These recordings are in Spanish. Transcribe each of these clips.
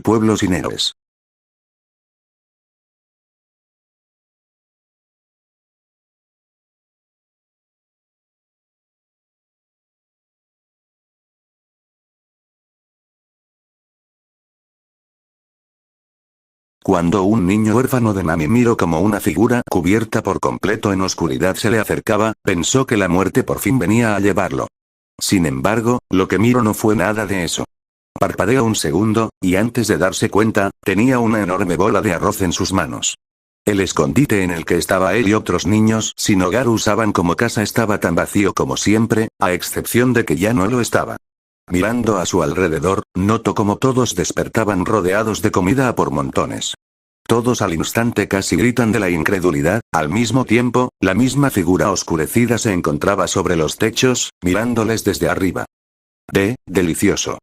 pueblo sin héroes. Cuando un niño huérfano de Nami miró como una figura cubierta por completo en oscuridad se le acercaba, pensó que la muerte por fin venía a llevarlo. Sin embargo, lo que miró no fue nada de eso. Parpadeó un segundo, y antes de darse cuenta, tenía una enorme bola de arroz en sus manos. El escondite en el que estaba él y otros niños sin hogar usaban como casa estaba tan vacío como siempre, a excepción de que ya no lo estaba. Mirando a su alrededor, notó como todos despertaban rodeados de comida a por montones. Todos al instante casi gritan de la incredulidad, al mismo tiempo, la misma figura oscurecida se encontraba sobre los techos, mirándoles desde arriba. Delicioso.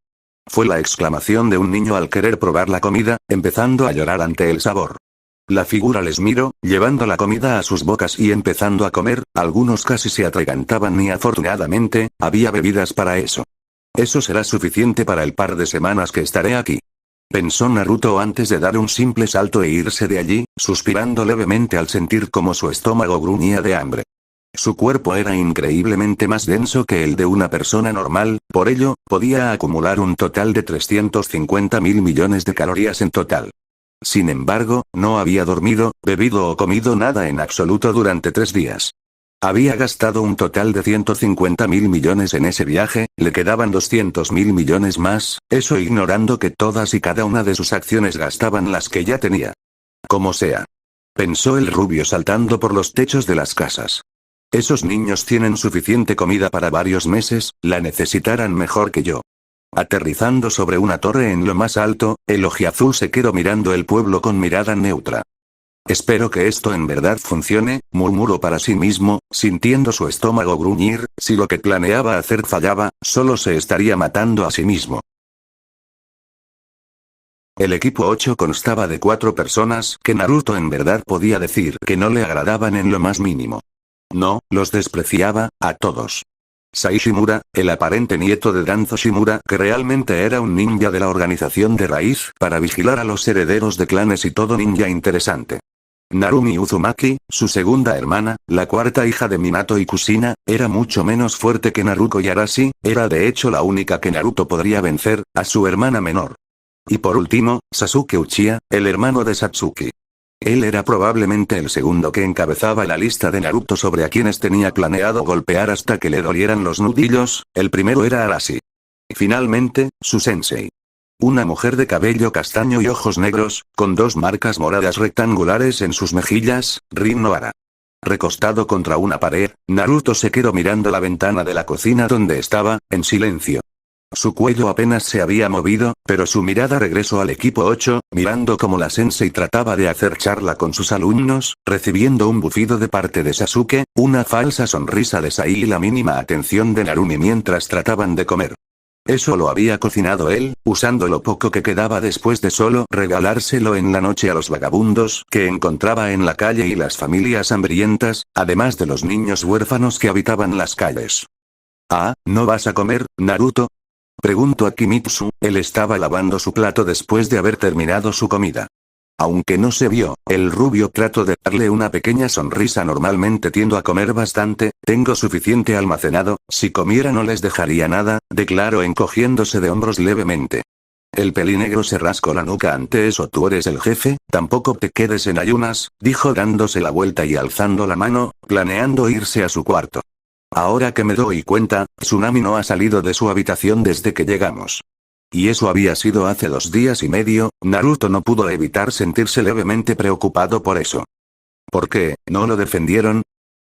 Fue la exclamación de un niño al querer probar la comida, empezando a llorar ante el sabor. La figura les miró, llevando la comida a sus bocas y empezando a comer, algunos casi se atragantaban y afortunadamente, había bebidas para eso. Eso será suficiente para el par de semanas que estaré aquí. Pensó Naruto antes de dar un simple salto e irse de allí, suspirando levemente al sentir como su estómago gruñía de hambre. Su cuerpo era increíblemente más denso que el de una persona normal, por ello, podía acumular un total de 350.000 millones de calorías en total. Sin embargo, no había dormido, bebido o comido nada en absoluto durante 3 días. Había gastado un total de 150.000 millones en ese viaje, le quedaban 200.000 millones más, eso ignorando que todas y cada una de sus acciones gastaban las que ya tenía. Como sea. Pensó el rubio saltando por los techos de las casas. Esos niños tienen suficiente comida para varios meses, la necesitarán mejor que yo. Aterrizando sobre una torre en lo más alto, el ojiazul se quedó mirando el pueblo con mirada neutra. Espero que esto en verdad funcione, murmuró para sí mismo, sintiendo su estómago gruñir, si lo que planeaba hacer fallaba, solo se estaría matando a sí mismo. El equipo 8 constaba de 4 personas que Naruto en verdad podía decir que no le agradaban en lo más mínimo. No, los despreciaba, a todos. Sai Shimura, el aparente nieto de Danzo Shimura que realmente era un ninja de la organización de raíz para vigilar a los herederos de clanes y todo ninja interesante. Narumi Uzumaki, su segunda hermana, la cuarta hija de Minato y Kushina, era mucho menos fuerte que Naruto y Arashi, era de hecho la única que Naruto podría vencer, a su hermana menor. Y por último, Sasuke Uchiha, el hermano de Satsuki. Él era probablemente el segundo que encabezaba la lista de Naruto sobre a quienes tenía planeado golpear hasta que le dolieran los nudillos, el primero era Arashi. Finalmente, su sensei. Una mujer de cabello castaño y ojos negros, con 2 marcas moradas rectangulares en sus mejillas, Rin Nohara. Recostado contra una pared, Naruto se quedó mirando la ventana de la cocina donde estaba, en silencio. Su cuello apenas se había movido, pero su mirada regresó al equipo 8, mirando cómo la sensei trataba de hacer charla con sus alumnos, recibiendo un bufido de parte de Sasuke, una falsa sonrisa de Sai y la mínima atención de Narumi mientras trataban de comer. Eso lo había cocinado él, usando lo poco que quedaba después de solo regalárselo en la noche a los vagabundos que encontraba en la calle y las familias hambrientas, además de los niños huérfanos que habitaban las calles. «Ah, ¿no vas a comer, Naruto?», preguntó a Kimitsu, él estaba lavando su plato después de haber terminado su comida. Aunque no se vio, el rubio trató de darle una pequeña sonrisa. Normalmente tiendo a comer bastante, tengo suficiente almacenado, si comiera no les dejaría nada, declaró encogiéndose de hombros levemente. El pelinegro se rascó la nuca ante eso. ¿Tú eres el jefe? Tampoco te quedes en ayunas, dijo dándose la vuelta y alzando la mano, planeando irse a su cuarto. Ahora que me doy cuenta, Tsunami no ha salido de su habitación desde que llegamos. Y eso había sido hace 2 días y medio, Naruto no pudo evitar sentirse levemente preocupado por eso. ¿Por qué, no lo defendieron?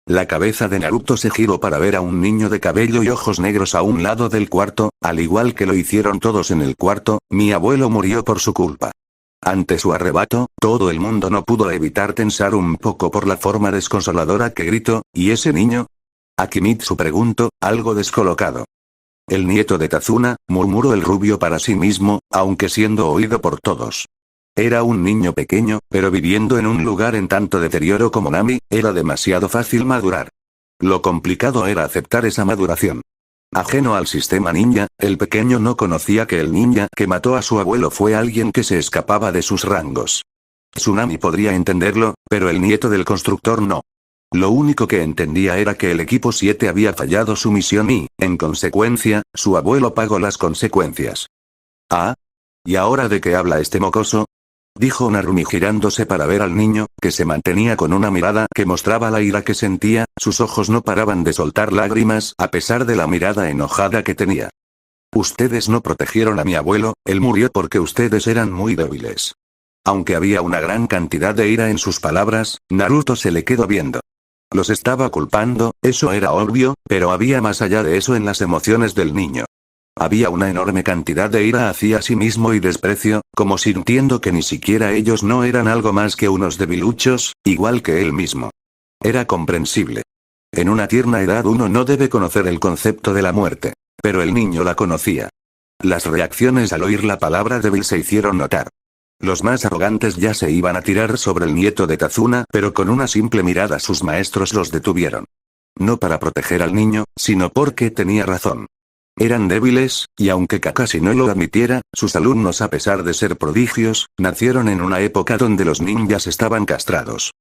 La cabeza de Naruto se giró para ver a un niño de cabello y ojos negros a un lado del cuarto, al igual que lo hicieron todos en el cuarto, mi abuelo murió por su culpa. Ante su arrebato, todo el mundo no pudo evitar tensar un poco por la forma desconsoladora que gritó, ¿y ese niño? A Kimitsu preguntó, algo descolocado. El nieto de Tazuna, murmuró el rubio para sí mismo, aunque siendo oído por todos. Era un niño pequeño, pero viviendo en un lugar en tanto deterioro como Nami, era demasiado fácil madurar. Lo complicado era aceptar esa maduración. Ajeno al sistema ninja, el pequeño no conocía que el ninja que mató a su abuelo fue alguien que se escapaba de sus rangos. Tsunami podría entenderlo, pero el nieto del constructor no. Lo único que entendía era que el equipo 7 había fallado su misión y, en consecuencia, su abuelo pagó las consecuencias. ¿Ah? ¿Y ahora de qué habla este mocoso? Dijo Narumi girándose para ver al niño, que se mantenía con una mirada que mostraba la ira que sentía, sus ojos no paraban de soltar lágrimas a pesar de la mirada enojada que tenía. Ustedes no protegieron a mi abuelo, él murió porque ustedes eran muy débiles. Aunque había una gran cantidad de ira en sus palabras, Naruto se le quedó viendo. Los estaba culpando, eso era obvio, pero había más allá de eso en las emociones del niño. Había una enorme cantidad de ira hacia sí mismo y desprecio, como sintiendo que ni siquiera ellos no eran algo más que unos debiluchos, igual que él mismo. Era comprensible. En una tierna edad uno no debe conocer el concepto de la muerte. Pero el niño la conocía. Las reacciones al oír la palabra débil se hicieron notar. Los más arrogantes ya se iban a tirar sobre el nieto de Kazuna, pero con una simple mirada sus maestros los detuvieron. No para proteger al niño, sino porque tenía razón. Eran débiles, y aunque Kakashi no lo admitiera, sus alumnos a pesar de ser prodigios, nacieron en una época donde los ninjas estaban castrados.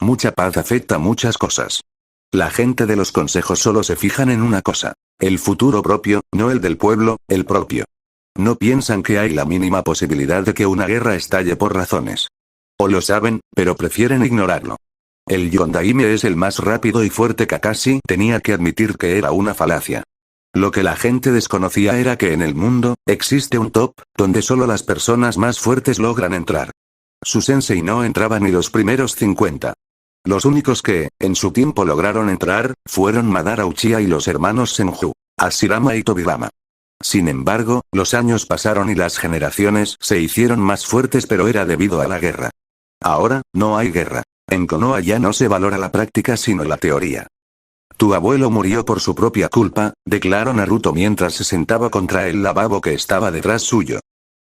Mucha paz afecta muchas cosas. La gente de los consejos solo se fijan en una cosa. El futuro propio, no el del pueblo, el propio. No piensan que hay la mínima posibilidad de que una guerra estalle por razones. O lo saben, pero prefieren ignorarlo. El Yondaime es el más rápido y fuerte. Kakashi tenía que admitir que era una falacia. Lo que la gente desconocía era que en el mundo, existe un top, donde solo las personas más fuertes logran entrar. Su sensei no entraba ni los primeros 50. Los únicos que, en su tiempo lograron entrar, fueron Madara Uchiha y los hermanos Senju, Hashirama y Tobirama. Sin embargo, los años pasaron y las generaciones se hicieron más fuertes, pero era debido a la guerra. Ahora, no hay guerra. En Konoha ya no se valora la práctica sino la teoría. Tu abuelo murió por su propia culpa, declaró Naruto mientras se sentaba contra el lavabo que estaba detrás suyo.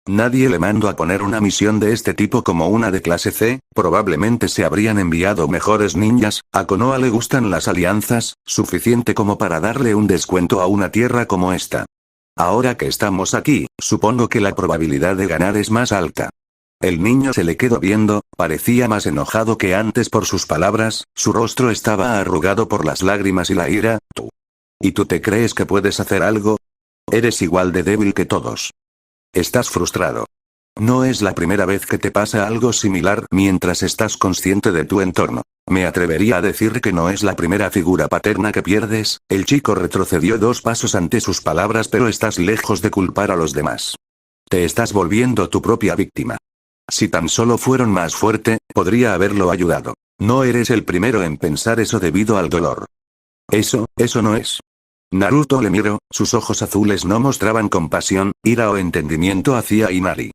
Nadie le mandó a poner una misión de este tipo como una de clase C, probablemente se habrían enviado mejores ninjas, a Konoha le gustan las alianzas, suficiente como para darle un descuento a una tierra como esta. Ahora que estamos aquí, supongo que la probabilidad de ganar es más alta. El niño se le quedó viendo, parecía más enojado que antes por sus palabras, su rostro estaba arrugado por las lágrimas y la ira. ¿Tú? ¿Y tú te crees que puedes hacer algo? Eres igual de débil que todos. Estás frustrado. No es la primera vez que te pasa algo similar mientras estás consciente de tu entorno. Me atrevería a decir que no es la primera figura paterna que pierdes. El chico retrocedió 2 pasos ante sus palabras, pero estás lejos de culpar a los demás. Te estás volviendo tu propia víctima. Si tan solo fueron más fuerte, podría haberlo ayudado. No eres el primero en pensar eso debido al dolor. Eso no es. Naruto le miró, sus ojos azules no mostraban compasión, ira o entendimiento hacia Inari.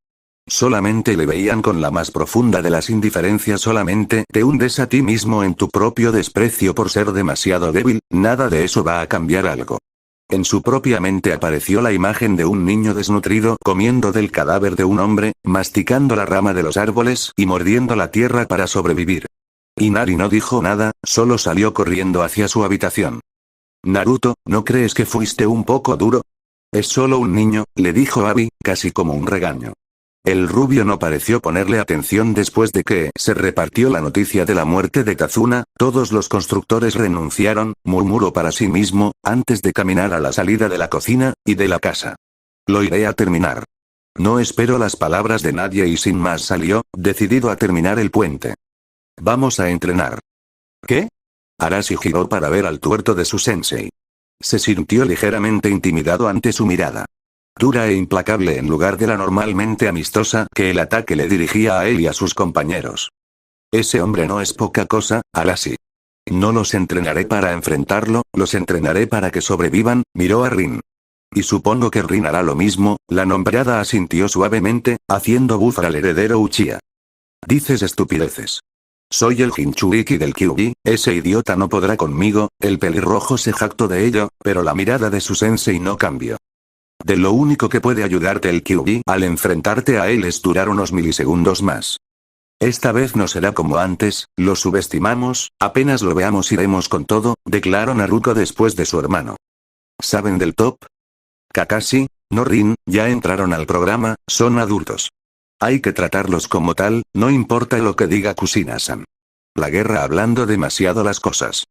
Solamente le veían con la más profunda de las indiferencias. Solamente te hundes a ti mismo en tu propio desprecio por ser demasiado débil, nada de eso va a cambiar algo. En su propia mente apareció la imagen de un niño desnutrido comiendo del cadáver de un hombre, masticando la rama de los árboles y mordiendo la tierra para sobrevivir. Inari no dijo nada, solo salió corriendo hacia su habitación. Naruto, ¿no crees que fuiste un poco duro? Es solo un niño, le dijo Abi, casi como un regaño. El rubio no pareció ponerle atención después de que se repartió la noticia de la muerte de Kazuna, todos los constructores renunciaron, murmuró para sí mismo, antes de caminar a la salida de la cocina, y de la casa. Lo iré a terminar. No espero las palabras de nadie y sin más salió, decidido a terminar el puente. Vamos a entrenar. ¿Qué? Arashi giró para ver al tuerto de su sensei. Se sintió ligeramente intimidado ante su mirada. Dura e implacable en lugar de la normalmente amistosa que el ataque le dirigía a él y a sus compañeros. Ese hombre no es poca cosa, Arashi. No los entrenaré para enfrentarlo, los entrenaré para que sobrevivan, miró a Rin. Y supongo que Rin hará lo mismo, la nombrada asintió suavemente, haciendo bufar al heredero Uchiha. Dices estupideces. Soy el Jinchuriki del Kyuubi, ese idiota no podrá conmigo, el pelirrojo se jactó de ello, pero la mirada de su sensei no cambió. De lo único que puede ayudarte el Kyuubi al enfrentarte a él es durar unos milisegundos más. Esta vez no será como antes, lo subestimamos, apenas lo veamos iremos con todo, declaró Naruto después de su hermano. ¿Saben del top? Kakashi, no Rin, ya entraron al programa, son adultos. Hay que tratarlos como tal, no importa lo que diga Kushina-san. La guerra hablando demasiado las cosas.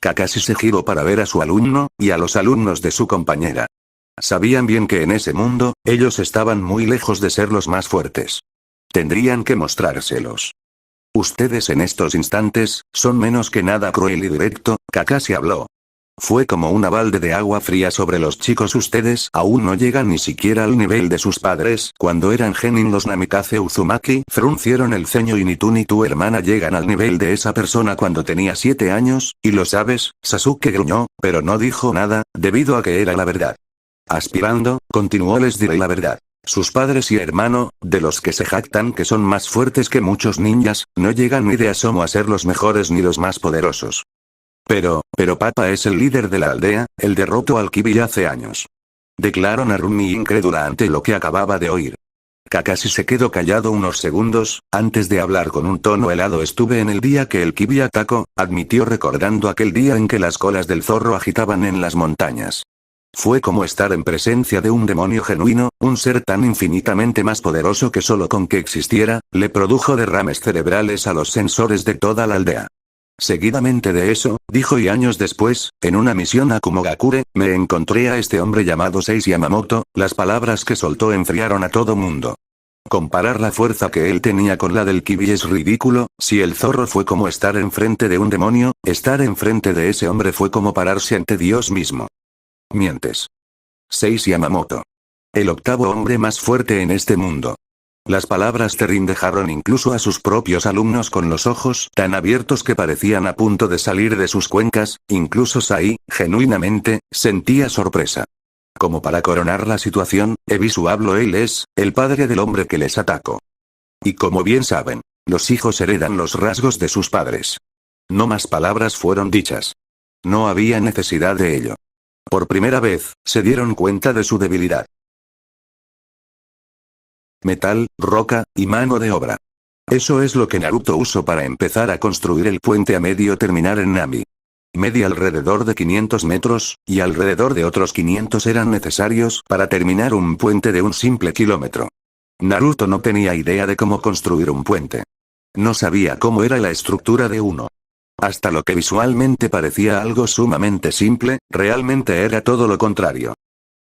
Kakashi se giró para ver a su alumno, y a los alumnos de su compañera. Sabían bien que en ese mundo, ellos estaban muy lejos de ser los más fuertes. Tendrían que mostrárselos. Ustedes en estos instantes, son menos que nada cruel y directo, Kakashi habló. Fue como una balde de agua fría sobre los chicos. Ustedes aún no llegan ni siquiera al nivel de sus padres. Cuando eran genin los Namikaze Uzumaki fruncieron el ceño y ni tú ni tu hermana llegan al nivel de esa persona cuando tenía 7 años, y lo sabes, Sasuke gruñó, pero no dijo nada, debido a que era la verdad. Aspirando, continuó les diré la verdad. Sus padres y hermano, de los que se jactan que son más fuertes que muchos ninjas, no llegan ni de asomo a ser los mejores ni los más poderosos. Pero papá es el líder de la aldea, él derrotó al Kibi hace años. Declaró Narumi incrédula ante lo que acababa de oír. Kakashi se quedó callado unos segundos, antes de hablar con un tono helado. Estuve en el día que el Kibi atacó, admitió recordando aquel día en que las colas del zorro agitaban en las montañas. Fue como estar en presencia de un demonio genuino, un ser tan infinitamente más poderoso que solo con que existiera, le produjo derrames cerebrales a los sensores de toda la aldea. Seguidamente de eso, dijo, y años después, en una misión a Kumogakure, me encontré a este hombre llamado Seishi Yamamoto. Las palabras que soltó enfriaron a todo mundo. Comparar la fuerza que él tenía con la del Kibi es ridículo. Si el zorro fue como estar enfrente de un demonio, estar enfrente de ese hombre fue como pararse ante Dios mismo. Mientes. Seishi Yamamoto. El octavo hombre más fuerte en este mundo. Las palabras de Rin dejaron incluso a sus propios alumnos con los ojos tan abiertos que parecían a punto de salir de sus cuencas. Incluso Sai, genuinamente, sentía sorpresa. Como para coronar la situación, Ebisu habló, él es el padre del hombre que les atacó. Y como bien saben, los hijos heredan los rasgos de sus padres. No más palabras fueron dichas. No había necesidad de ello. Por primera vez, se dieron cuenta de su debilidad. Metal, roca, y mano de obra. Eso es lo que Naruto usó para empezar a construir el puente a medio terminar en Nami. Media alrededor de 500 metros, y alrededor de otros 500 eran necesarios para terminar un puente de un simple kilómetro. Naruto no tenía idea de cómo construir un puente. No sabía cómo era la estructura de uno. Hasta lo que visualmente parecía algo sumamente simple, realmente era todo lo contrario.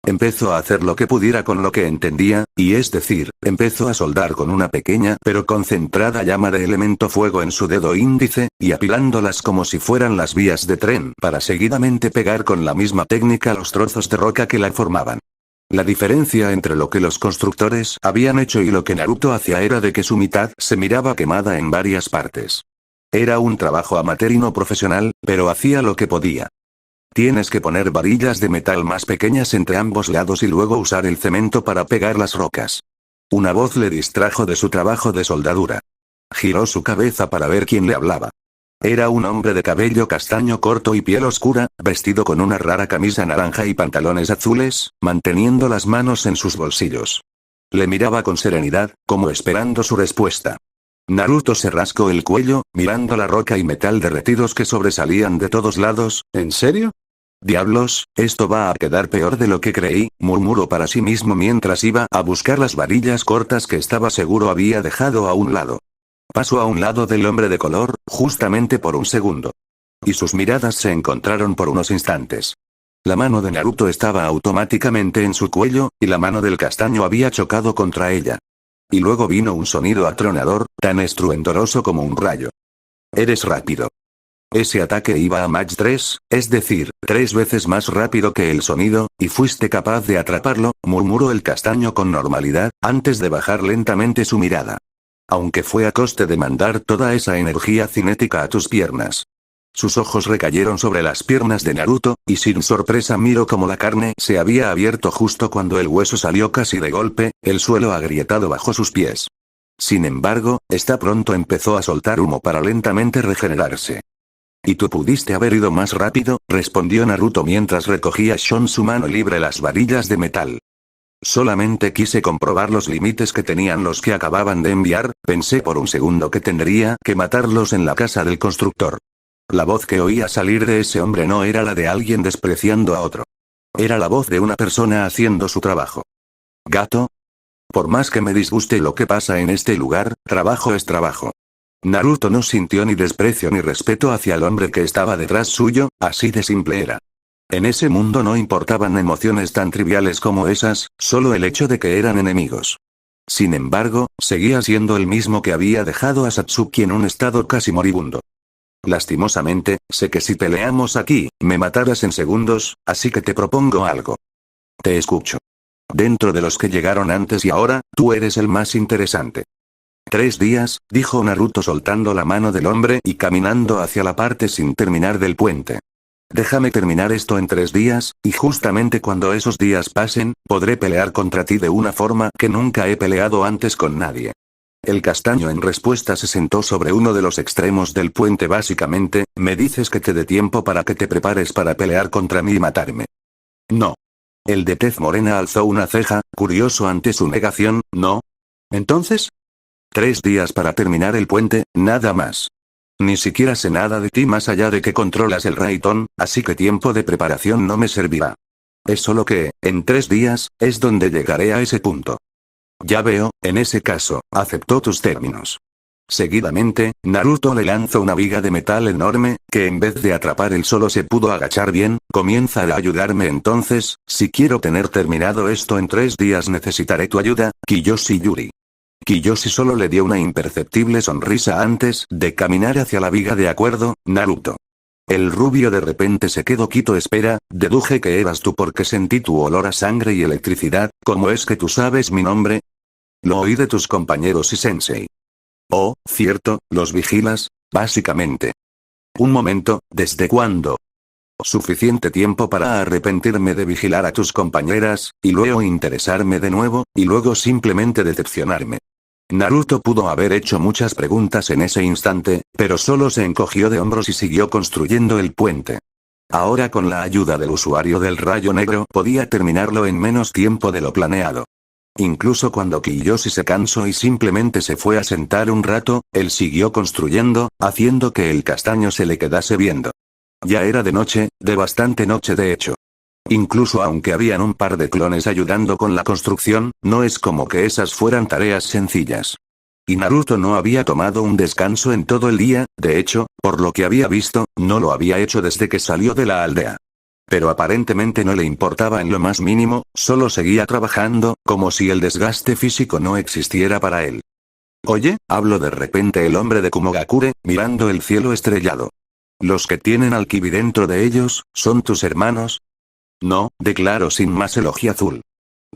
Empezó a hacer lo que pudiera con lo que entendía, y es decir, empezó a soldar con una pequeña pero concentrada llama de elemento fuego en su dedo índice, y apilándolas como si fueran las vías de tren para seguidamente pegar con la misma técnica los trozos de roca que la formaban. La diferencia entre lo que los constructores habían hecho y lo que Naruto hacía era de que su mitad se miraba quemada en varias partes. Era un trabajo amateur y no profesional, pero hacía lo que podía. Tienes que poner varillas de metal más pequeñas entre ambos lados y luego usar el cemento para pegar las rocas. Una voz le distrajo de su trabajo de soldadura. Giró su cabeza para ver quién le hablaba. Era un hombre de cabello castaño corto y piel oscura, vestido con una rara camisa naranja y pantalones azules, manteniendo las manos en sus bolsillos. Le miraba con serenidad, como esperando su respuesta. Naruto se rascó el cuello, mirando la roca y metal derretidos que sobresalían de todos lados. ¿En serio? Diablos, esto va a quedar peor de lo que creí, murmuró para sí mismo mientras iba a buscar las varillas cortas que estaba seguro había dejado a un lado. Pasó a un lado del hombre de color, justamente por un segundo. Y sus miradas se encontraron por unos instantes. La mano de Naruto estaba automáticamente en su cuello, y la mano del castaño había chocado contra ella. Y luego vino un sonido atronador, tan estruendoso como un rayo. Eres rápido. Ese ataque iba a Mach 3, es decir, 3 veces más rápido que el sonido, y fuiste capaz de atraparlo, murmuró el castaño con normalidad, antes de bajar lentamente su mirada. Aunque fue a coste de mandar toda esa energía cinética a tus piernas. Sus ojos recayeron sobre las piernas de Naruto, y sin sorpresa miró como la carne se había abierto justo cuando el hueso salió casi de golpe, el suelo agrietado bajo sus pies. Sin embargo, pronto empezó a soltar humo para lentamente regenerarse. ¿Y tú pudiste haber ido más rápido?, respondió Naruto mientras recogía Shon su mano libre las varillas de metal. Solamente quise comprobar los límites que tenían los que acababan de enviar, pensé por un segundo que tendría que matarlos en la casa del constructor. La voz que oía salir de ese hombre no era la de alguien despreciando a otro. Era la voz de una persona haciendo su trabajo. ¿Gato? Por más que me disguste lo que pasa en este lugar, trabajo es trabajo. Naruto no sintió ni desprecio ni respeto hacia el hombre que estaba detrás suyo, así de simple era. En ese mundo no importaban emociones tan triviales como esas, solo el hecho de que eran enemigos. Sin embargo, seguía siendo el mismo que había dejado a Satsuki en un estado casi moribundo. Lastimosamente, sé que si peleamos aquí, me matarás en segundos, así que te propongo algo. Te escucho. Dentro de los que llegaron antes y ahora, tú eres el más interesante. 3 días, dijo Naruto soltando la mano del hombre y caminando hacia la parte sin terminar del puente. Déjame terminar esto en 3 días, y justamente cuando esos días pasen, podré pelear contra ti de una forma que nunca he peleado antes con nadie. El castaño en respuesta se sentó sobre uno de los extremos del puente. Básicamente, me dices que te dé tiempo para que te prepares para pelear contra mí y matarme. No. El de tez morena alzó una ceja, curioso ante su negación. ¿No? Entonces, 3 días para terminar el puente, nada más. Ni siquiera sé nada de ti más allá de que controlas el Raiton, así que tiempo de preparación no me servirá. Es solo que, en 3 días, es donde llegaré a ese punto. Ya veo, en ese caso, aceptó tus términos. Seguidamente, Naruto le lanzó una viga de metal enorme, que en vez de atrapar él solo se pudo agachar bien. Comienza a ayudarme entonces, si quiero tener terminado esto en 3 días necesitaré tu ayuda, Kiyoshi Yuri. Kiyoshi solo le dio una imperceptible sonrisa antes de caminar hacia la viga. De acuerdo, Naruto. El rubio de repente se quedó quieto. Espera, deduje que eras tú porque sentí tu olor a sangre y electricidad. ¿Cómo es que tú sabes mi nombre? Lo oí de tus compañeros y sensei. Oh, cierto, los vigilas, básicamente. Un momento, ¿desde cuándo? Suficiente tiempo para arrepentirme de vigilar a tus compañeras, y luego interesarme de nuevo, y luego simplemente decepcionarme. Naruto pudo haber hecho muchas preguntas en ese instante, pero solo se encogió de hombros y siguió construyendo el puente. Ahora con la ayuda del usuario del rayo negro podía terminarlo en menos tiempo de lo planeado. Incluso cuando Kiyoshi se cansó y simplemente se fue a sentar un rato, él siguió construyendo, haciendo que el castaño se le quedase viendo. Ya era de noche, de bastante noche de hecho. Incluso aunque habían un par de clones ayudando con la construcción, no es como que esas fueran tareas sencillas. Y Naruto no había tomado un descanso en todo el día, de hecho, por lo que había visto, no lo había hecho desde que salió de la aldea. Pero aparentemente no le importaba en lo más mínimo, solo seguía trabajando, como si el desgaste físico no existiera para él. Oye, habló de repente el hombre de Kumogakure, mirando el cielo estrellado. ¿Los que tienen al Kibi dentro de ellos, son tus hermanos? No, declaró sin más el ojiazul.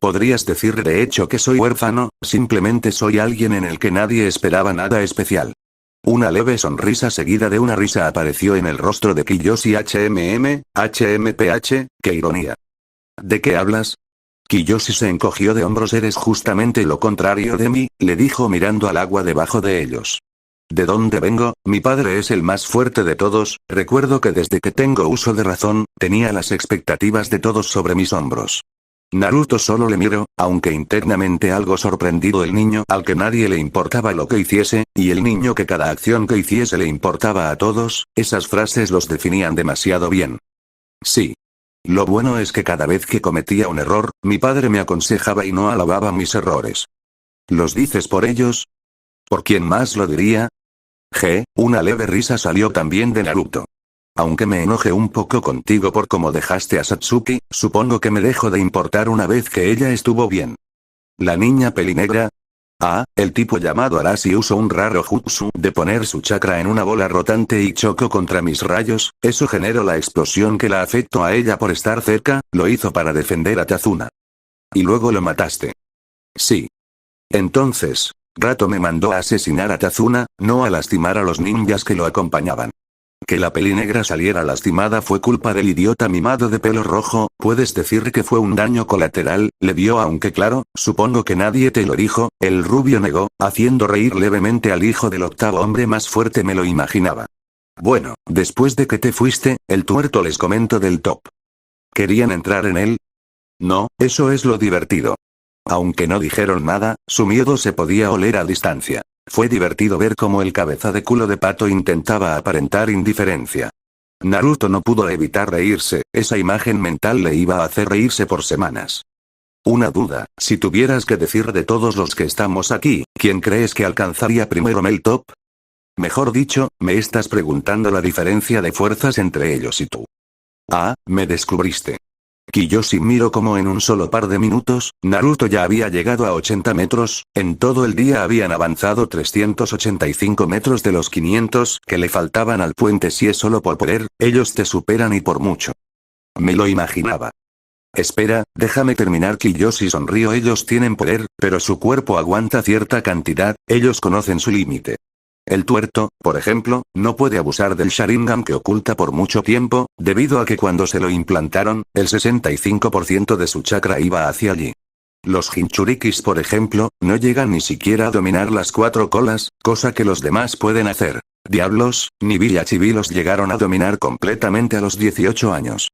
Podrías decir de hecho que soy huérfano, simplemente soy alguien en el que nadie esperaba nada especial. Una leve sonrisa seguida de una risa apareció en el rostro de Kiyoshi. HMPH, qué ironía. ¿De qué hablas? Kiyoshi se encogió de hombros. Eres justamente lo contrario de mí, le dijo mirando al agua debajo de ellos. ¿De dónde vengo? Mi padre es el más fuerte de todos. Recuerdo que desde que tengo uso de razón, tenía las expectativas de todos sobre mis hombros. Naruto solo le miró, aunque internamente algo sorprendido. El niño al que nadie le importaba lo que hiciese, y el niño que cada acción que hiciese le importaba a todos, esas frases los definían demasiado bien. Sí. Lo bueno es que cada vez que cometía un error, mi padre me aconsejaba y no alababa mis errores. ¿Los dices por ellos? ¿Por quién más lo diría? Una leve risa salió también de Naruto. Aunque me enoje un poco contigo por cómo dejaste a Satsuki, supongo que me dejo de importar una vez que ella estuvo bien. ¿La niña pelinegra? Ah, el tipo llamado Arashi usó un raro jutsu de poner su chakra en una bola rotante y chocó contra mis rayos. Eso generó la explosión que la afectó a ella por estar cerca. Lo hizo para defender a Tazuna. Y luego lo mataste. Sí. Entonces, Rato me mandó a asesinar a Tazuna, no a lastimar a los ninjas que lo acompañaban. Que la pelinegra saliera lastimada fue culpa del idiota mimado de pelo rojo. Puedes decir que fue un daño colateral, le dio, aunque claro, supongo que nadie te lo dijo. El rubio negó, haciendo reír levemente al hijo del octavo hombre más fuerte. Me lo imaginaba. Bueno, después de que te fuiste, el tuerto les comentó del top. ¿Querían entrar en él? No, eso es lo divertido. Aunque no dijeron nada, su miedo se podía oler a distancia. Fue divertido ver cómo el cabeza de culo de pato intentaba aparentar indiferencia. Naruto no pudo evitar reírse, esa imagen mental le iba a hacer reírse por semanas. Una duda, si tuvieras que decir de todos los que estamos aquí, ¿quién crees que alcanzaría primero el top? Mejor dicho, me estás preguntando la diferencia de fuerzas entre ellos y tú. Ah, me descubriste. Kiyoshi miró como en un solo par de minutos, Naruto ya había llegado a 80 metros, en todo el día habían avanzado 385 metros de los 500 que le faltaban al puente. Si es solo por poder, ellos te superan y por mucho. Me lo imaginaba. Espera, déjame terminar. Kiyoshi sonrió. Ellos tienen poder, pero su cuerpo aguanta cierta cantidad, ellos conocen su límite. El tuerto, por ejemplo, no puede abusar del Sharingan que oculta por mucho tiempo, debido a que cuando se lo implantaron, el 65% de su chakra iba hacia allí. Los Jinchurikis, por ejemplo, no llegan ni siquiera a dominar las 4 colas, cosa que los demás pueden hacer. Diablos, ni Village y Vi los llegaron a dominar completamente a los 18 años.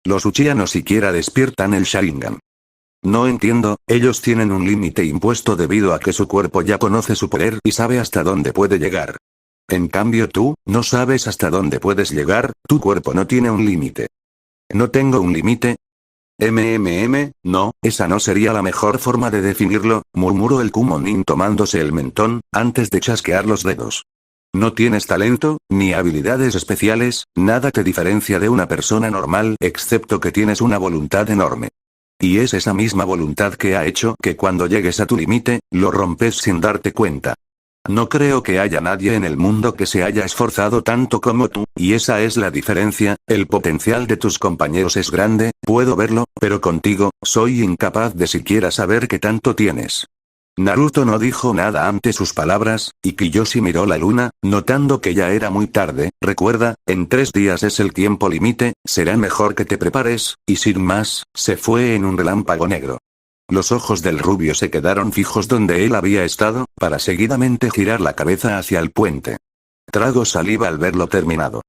Los Uchiha no siquiera despiertan el Sharingan. No entiendo, ellos tienen un límite impuesto debido a que su cuerpo ya conoce su poder y sabe hasta dónde puede llegar. En cambio tú, no sabes hasta dónde puedes llegar, tu cuerpo no tiene un límite. ¿No tengo un límite? No, esa no sería la mejor forma de definirlo, murmuró el Kumonin tomándose el mentón, antes de chasquear los dedos. No tienes talento, ni habilidades especiales, nada te diferencia de una persona normal excepto que tienes una voluntad enorme. Y es esa misma voluntad que ha hecho que cuando llegues a tu límite, lo rompes sin darte cuenta. No creo que haya nadie en el mundo que se haya esforzado tanto como tú, y esa es la diferencia, el potencial de tus compañeros es grande, puedo verlo, pero contigo, soy incapaz de siquiera saber qué tanto tienes. Naruto no dijo nada ante sus palabras, y Kiyoshi miró la luna, notando que ya era muy tarde. Recuerda, en 3 días es el tiempo límite, será mejor que te prepares, y sin más, se fue en un relámpago negro. Los ojos del rubio se quedaron fijos donde él había estado, para seguidamente girar la cabeza hacia el puente. Tragó saliva al verlo terminado.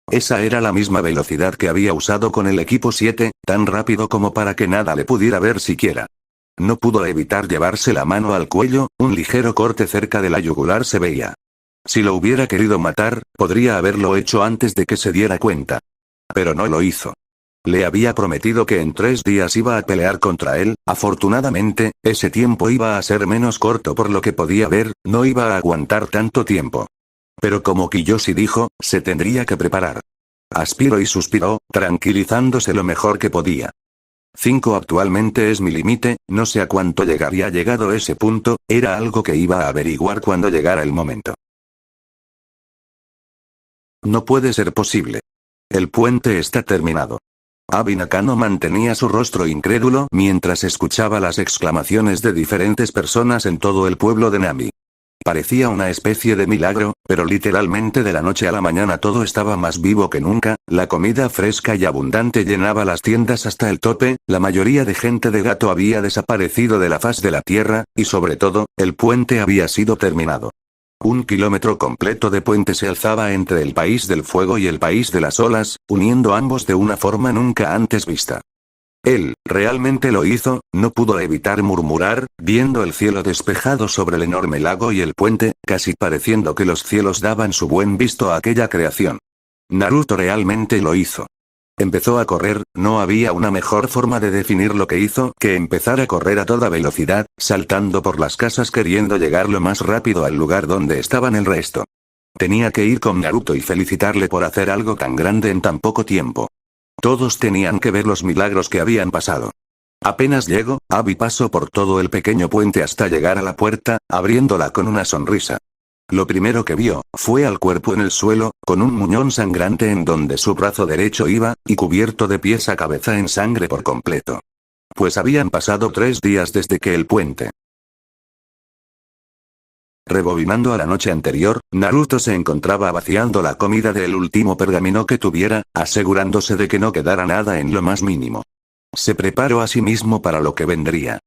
Esa era la misma velocidad que había usado con el equipo 7, tan rápido como para que nada le pudiera ver siquiera. No pudo evitar llevarse la mano al cuello, un ligero corte cerca de la yugular se veía. Si lo hubiera querido matar, podría haberlo hecho antes de que se diera cuenta. Pero no lo hizo. Le había prometido que en 3 días iba a pelear contra él, afortunadamente, ese tiempo iba a ser menos corto por lo que podía ver, no iba a aguantar tanto tiempo. Pero como Kiyoshi dijo, se tendría que preparar. Aspiró y suspiró, tranquilizándose lo mejor que podía. 5 actualmente es mi límite, no sé a cuánto llegaría llegado ese punto, era algo que iba a averiguar cuando llegara el momento. No puede ser posible. El puente está terminado. Abi Nakano mantenía su rostro incrédulo mientras escuchaba las exclamaciones de diferentes personas en todo el pueblo de Nami. Parecía una especie de milagro, pero literalmente de la noche a la mañana todo estaba más vivo que nunca, la comida fresca y abundante llenaba las tiendas hasta el tope, la mayoría de gente de Gato había desaparecido de la faz de la tierra, y sobre todo, el puente había sido terminado. 1 kilómetro completo de puente se alzaba entre el país del fuego y el país de las olas, uniendo ambos de una forma nunca antes vista. Él, realmente lo hizo, no pudo evitar murmurar, viendo el cielo despejado sobre el enorme lago y el puente, casi pareciendo que los cielos daban su buen visto a aquella creación. Naruto realmente lo hizo. Empezó a correr, no había una mejor forma de definir lo que hizo que empezar a correr a toda velocidad, saltando por las casas queriendo llegar lo más rápido al lugar donde estaban el resto. Tenía que ir con Naruto y felicitarle por hacer algo tan grande en tan poco tiempo. Todos tenían que ver los milagros que habían pasado. Apenas llegó, Abi pasó por todo el pequeño puente hasta llegar a la puerta, abriéndola con una sonrisa. Lo primero que vio, fue al cuerpo en el suelo, con un muñón sangrante en donde su brazo derecho iba, y cubierto de pies a cabeza en sangre por completo. Pues habían pasado 3 días desde que el puente. Rebobinando a la noche anterior, Naruto se encontraba vaciando la comida del último pergamino que tuviera, asegurándose de que no quedara nada en lo más mínimo. Se preparó a sí mismo para lo que vendría.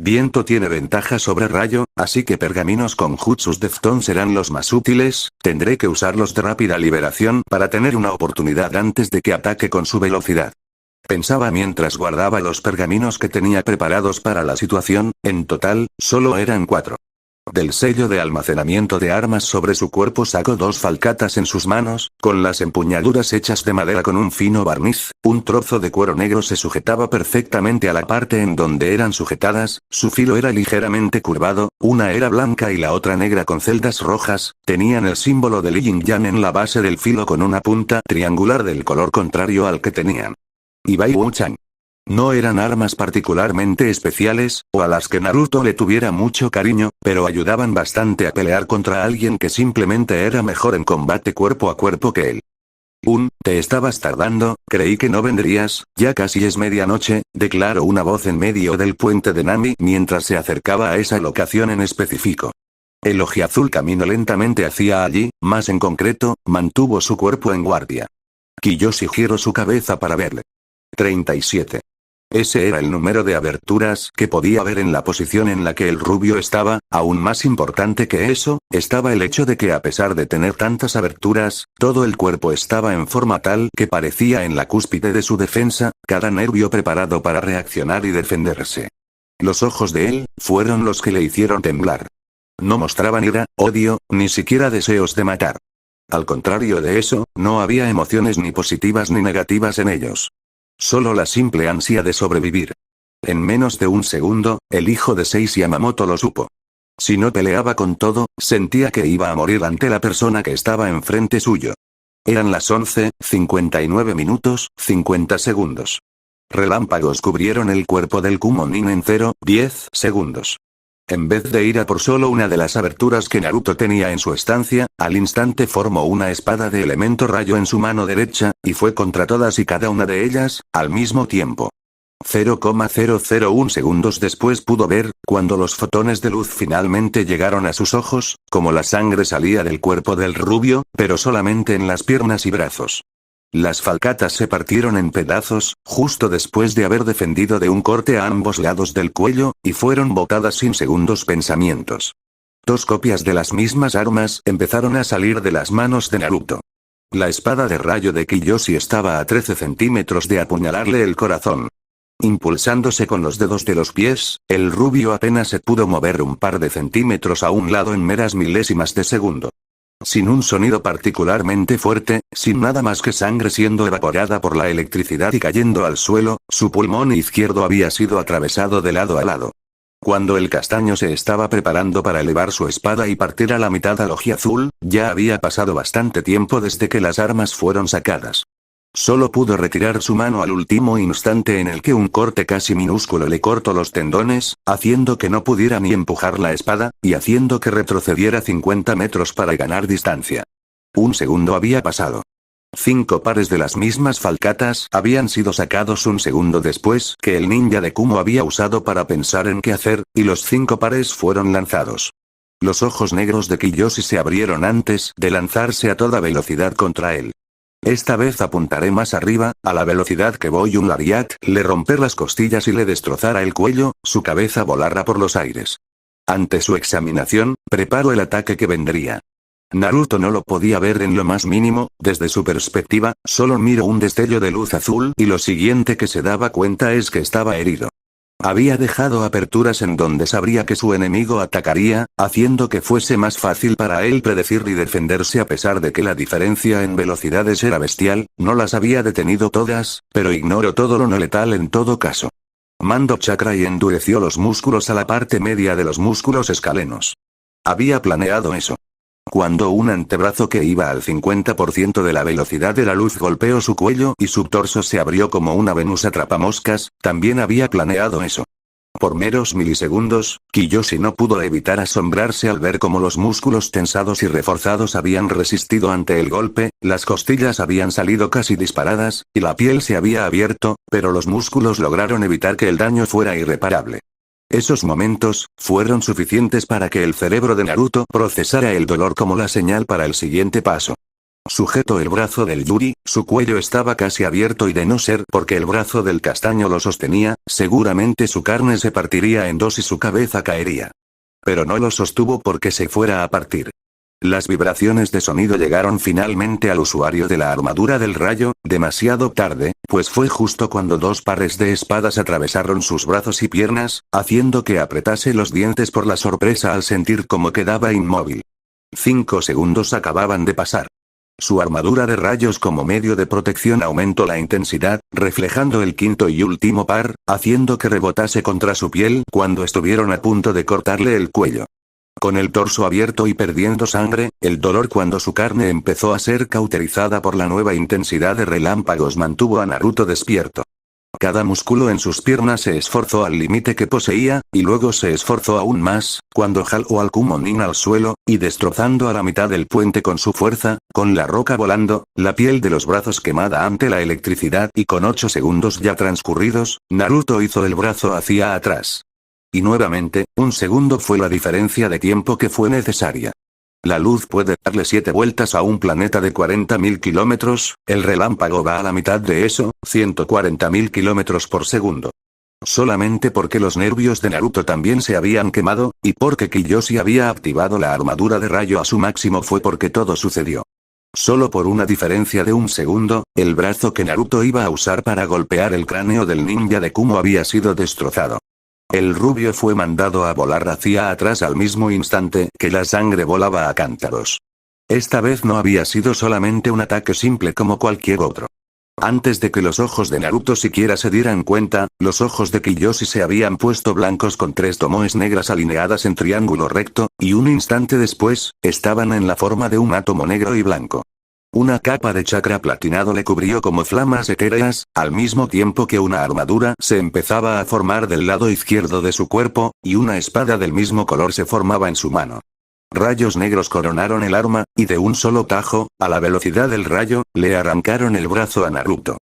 Viento tiene ventaja sobre rayo, así que pergaminos con jutsus Defton serán los más útiles, tendré que usarlos de rápida liberación para tener una oportunidad antes de que ataque con su velocidad. Pensaba mientras guardaba los pergaminos que tenía preparados para la situación, en total, solo eran 4. Del sello de almacenamiento de armas sobre su cuerpo sacó dos falcatas en sus manos, con las empuñaduras hechas de madera con un fino barniz, un trozo de cuero negro se sujetaba perfectamente a la parte en donde eran sujetadas, su filo era ligeramente curvado, una era blanca y la otra negra con celdas rojas, tenían el símbolo del yin yang en la base del filo con una punta triangular del color contrario al que tenían Ibai Wu-chan. No eran armas particularmente especiales, o a las que Naruto le tuviera mucho cariño, pero ayudaban bastante a pelear contra alguien que simplemente era mejor en combate cuerpo a cuerpo que él. Te estabas tardando, creí que no vendrías, ya casi es medianoche, declaró una voz en medio del puente de Nami mientras se acercaba a esa locación en específico. El ojiazul caminó lentamente hacia allí, más en concreto, mantuvo su cuerpo en guardia. Kiyoshi giró su cabeza para verle. 37. Ese era el número de aberturas que podía ver en la posición en la que el rubio estaba, aún más importante que eso, estaba el hecho de que a pesar de tener tantas aberturas, todo el cuerpo estaba en forma tal que parecía en la cúspide de su defensa, cada nervio preparado para reaccionar y defenderse. Los ojos de él, fueron los que le hicieron temblar. No mostraban ira, odio, ni siquiera deseos de matar. Al contrario de eso, no había emociones ni positivas ni negativas en ellos. Solo la simple ansia de sobrevivir. En menos de un segundo, el hijo de Seis Yamamoto lo supo. Si no peleaba con todo, sentía que iba a morir ante la persona que estaba enfrente suyo. Eran las 11:59 minutos, 50 segundos. Relámpagos cubrieron el cuerpo del Kumonin en 0:10 segundos. En vez de ir a por solo una de las aberturas que Naruto tenía en su estancia, al instante formó una espada de elemento rayo en su mano derecha, y fue contra todas y cada una de ellas, al mismo tiempo. 0,001 segundos después pudo ver, cuando los fotones de luz finalmente llegaron a sus ojos, como la sangre salía del cuerpo del rubio, pero solamente en las piernas y brazos. Las falcatas se partieron en pedazos, justo después de haber defendido de un corte a ambos lados del cuello, y fueron botadas sin segundos pensamientos. Dos copias de las mismas armas empezaron a salir de las manos de Naruto. La espada de rayo de Kiyoshi estaba a 13 centímetros de apuñalarle el corazón. Impulsándose con los dedos de los pies, el rubio apenas se pudo mover un par de centímetros a un lado en meras milésimas de segundo. Sin un sonido particularmente fuerte, sin nada más que sangre siendo evaporada por la electricidad y cayendo al suelo, su pulmón izquierdo había sido atravesado de lado a lado. Cuando el castaño se estaba preparando para elevar su espada y partir a la mitad al ojiazul, ya había pasado bastante tiempo desde que las armas fueron sacadas. Solo pudo retirar su mano al último instante en el que un corte casi minúsculo le cortó los tendones, haciendo que no pudiera ni empujar la espada, y haciendo que retrocediera 50 metros para ganar distancia. Un segundo había pasado. 5 pares de las mismas falcatas habían sido sacados un segundo después que el ninja de Kumo había usado para pensar en qué hacer, y los 5 pares fueron lanzados. Los ojos negros de Kiyoshi se abrieron antes de lanzarse a toda velocidad contra él. Esta vez apuntaré más arriba, a la velocidad que voy un lariat, le romper las costillas y le destrozara el cuello, su cabeza volara por los aires. Ante su examinación, preparo el ataque que vendría. Naruto no lo podía ver en lo más mínimo, desde su perspectiva, solo miró un destello de luz azul y lo siguiente que se daba cuenta es que estaba herido. Había dejado aperturas en donde sabría que su enemigo atacaría, haciendo que fuese más fácil para él predecir y defenderse a pesar de que la diferencia en velocidades era bestial, no las había detenido todas, pero ignoró todo lo no letal en todo caso. Mandó chakra y endureció los músculos a la parte media de los músculos escalenos. Había planeado eso. Cuando un antebrazo que iba al 50% de la velocidad de la luz golpeó su cuello y su torso se abrió como una Venus atrapamoscas, también había planeado eso. Por meros milisegundos, Kiyoshi no pudo evitar asombrarse al ver cómo los músculos tensados y reforzados habían resistido ante el golpe, las costillas habían salido casi disparadas, y la piel se había abierto, pero los músculos lograron evitar que el daño fuera irreparable. Esos momentos, fueron suficientes para que el cerebro de Naruto procesara el dolor como la señal para el siguiente paso. Sujetó el brazo del Yuri, su cuello estaba casi abierto y de no ser porque el brazo del castaño lo sostenía, seguramente su carne se partiría en dos y su cabeza caería. Pero no lo sostuvo porque se fuera a partir. Las vibraciones de sonido llegaron finalmente al usuario de la armadura del rayo, demasiado tarde, pues fue justo cuando dos pares de espadas atravesaron sus brazos y piernas, haciendo que apretase los dientes por la sorpresa al sentir cómo quedaba inmóvil. 5 segundos acababan de pasar. Su armadura de rayos como medio de protección aumentó la intensidad, reflejando el quinto y último par, haciendo que rebotase contra su piel cuando estuvieron a punto de cortarle el cuello. Con el torso abierto y perdiendo sangre, el dolor cuando su carne empezó a ser cauterizada por la nueva intensidad de relámpagos mantuvo a Naruto despierto. Cada músculo en sus piernas se esforzó al límite que poseía, y luego se esforzó aún más, cuando jaló al Kumonin al suelo, y destrozando a la mitad del puente con su fuerza, con la roca volando, la piel de los brazos quemada ante la electricidad y con 8 segundos ya transcurridos, Naruto hizo el brazo hacia atrás. Y nuevamente, 1 segundo fue la diferencia de tiempo que fue necesaria. La luz puede darle 7 vueltas a un planeta de 40.000 kilómetros, el relámpago va a la mitad de eso, 140.000 kilómetros por segundo. Solamente porque los nervios de Naruto también se habían quemado, y porque Kiyoshi había activado la armadura de rayo a su máximo fue porque todo sucedió. Solo por una diferencia de 1 segundo, el brazo que Naruto iba a usar para golpear el cráneo del ninja de Kumo había sido destrozado. El rubio fue mandado a volar hacia atrás al mismo instante que la sangre volaba a cántaros. Esta vez no había sido solamente un ataque simple como cualquier otro. Antes de que los ojos de Naruto siquiera se dieran cuenta, los ojos de Kiyoshi se habían puesto blancos con 3 tomoes negras alineadas en triángulo recto, y un instante después, estaban en la forma de un átomo negro y blanco. Una capa de chakra platinado le cubrió como flamas etéreas, al mismo tiempo que una armadura se empezaba a formar del lado izquierdo de su cuerpo, y una espada del mismo color se formaba en su mano. Rayos negros coronaron el arma, y de un solo tajo, a la velocidad del rayo, le arrancaron el brazo a Naruto.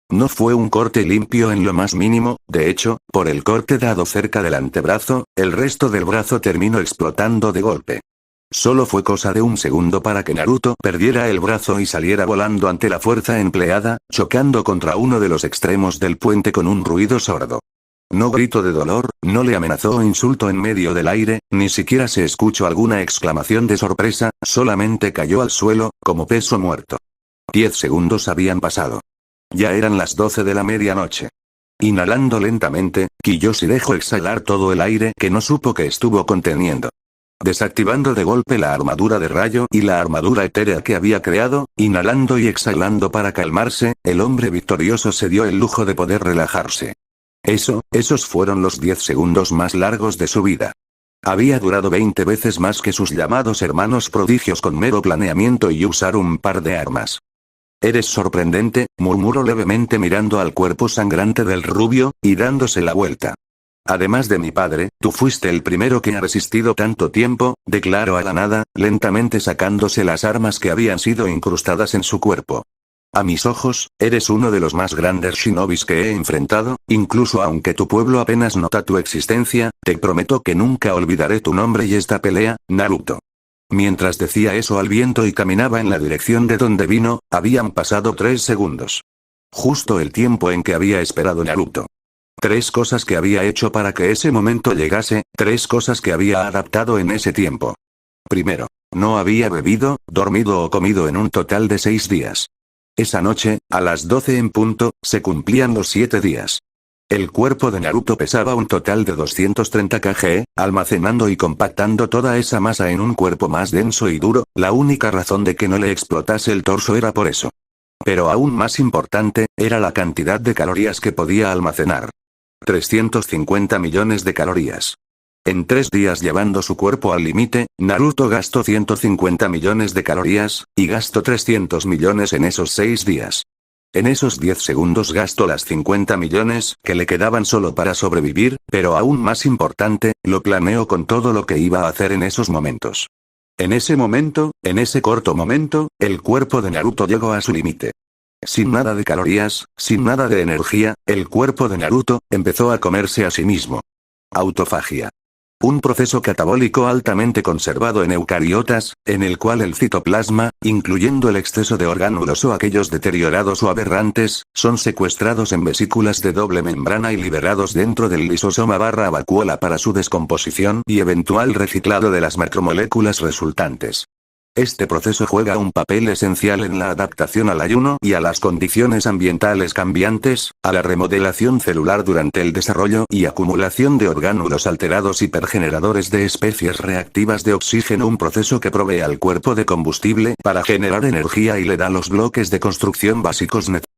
No fue un corte limpio en lo más mínimo, de hecho, por el corte dado cerca del antebrazo, el resto del brazo terminó explotando de golpe. Solo fue cosa de 1 segundo para que Naruto perdiera el brazo y saliera volando ante la fuerza empleada, chocando contra uno de los extremos del puente con un ruido sordo. No gritó de dolor, no le amenazó o insulto en medio del aire, ni siquiera se escuchó alguna exclamación de sorpresa, solamente cayó al suelo, como peso muerto. 10 segundos habían pasado. Ya eran las 12 de la medianoche. Inhalando lentamente, Kiyoshi dejó exhalar todo el aire que no supo que estuvo conteniendo. Desactivando de golpe la armadura de rayo y la armadura etérea que había creado, inhalando y exhalando para calmarse, el hombre victorioso se dio el lujo de poder relajarse. Esos fueron los 10 segundos más largos de su vida. Había durado 20 veces más que sus llamados hermanos prodigios con mero planeamiento y usar un par de armas. Eres sorprendente, murmuró levemente mirando al cuerpo sangrante del rubio, y dándose la vuelta. Además de mi padre, tú fuiste el primero que ha resistido tanto tiempo, declaró a la nada, lentamente sacándose las armas que habían sido incrustadas en su cuerpo. A mis ojos, eres uno de los más grandes shinobis que he enfrentado, incluso aunque tu pueblo apenas nota tu existencia, te prometo que nunca olvidaré tu nombre y esta pelea, Naruto. Mientras decía eso al viento y caminaba en la dirección de donde vino, habían pasado 3 segundos. Justo el tiempo en que había esperado Naruto. 3 cosas que había hecho para que ese momento llegase, 3 cosas que había adaptado en ese tiempo. Primero, no había bebido, dormido o comido en un total de 6 días. Esa noche, a las 12 en punto, se cumplían los 7 días. El cuerpo de Naruto pesaba un total de 230 kg, almacenando y compactando toda esa masa en un cuerpo más denso y duro, la única razón de que no le explotase el torso era por eso. Pero aún más importante, era la cantidad de calorías que podía almacenar. 350 millones de calorías. En 3 días llevando su cuerpo al límite, Naruto gastó 150 millones de calorías, y gastó 300 millones en esos 6 días. En esos 10 segundos gastó las 50 millones que le quedaban solo para sobrevivir, pero aún más importante, lo planeó con todo lo que iba a hacer en esos momentos. En ese momento, en ese corto momento, el cuerpo de Naruto llegó a su límite. Sin nada de calorías, sin nada de energía, el cuerpo de Naruto empezó a comerse a sí mismo. Autofagia. Un proceso catabólico altamente conservado en eucariotas, en el cual el citoplasma, incluyendo el exceso de orgánulos o aquellos deteriorados o aberrantes, son secuestrados en vesículas de doble membrana y liberados dentro del lisosoma/vacuola para su descomposición y eventual reciclado de las macromoléculas resultantes. Este proceso juega un papel esencial en la adaptación al ayuno y a las condiciones ambientales cambiantes, a la remodelación celular durante el desarrollo y acumulación de orgánulos alterados hipergeneradores de especies reactivas de oxígeno, un proceso que provee al cuerpo de combustible para generar energía y le da los bloques de construcción básicos necesarios.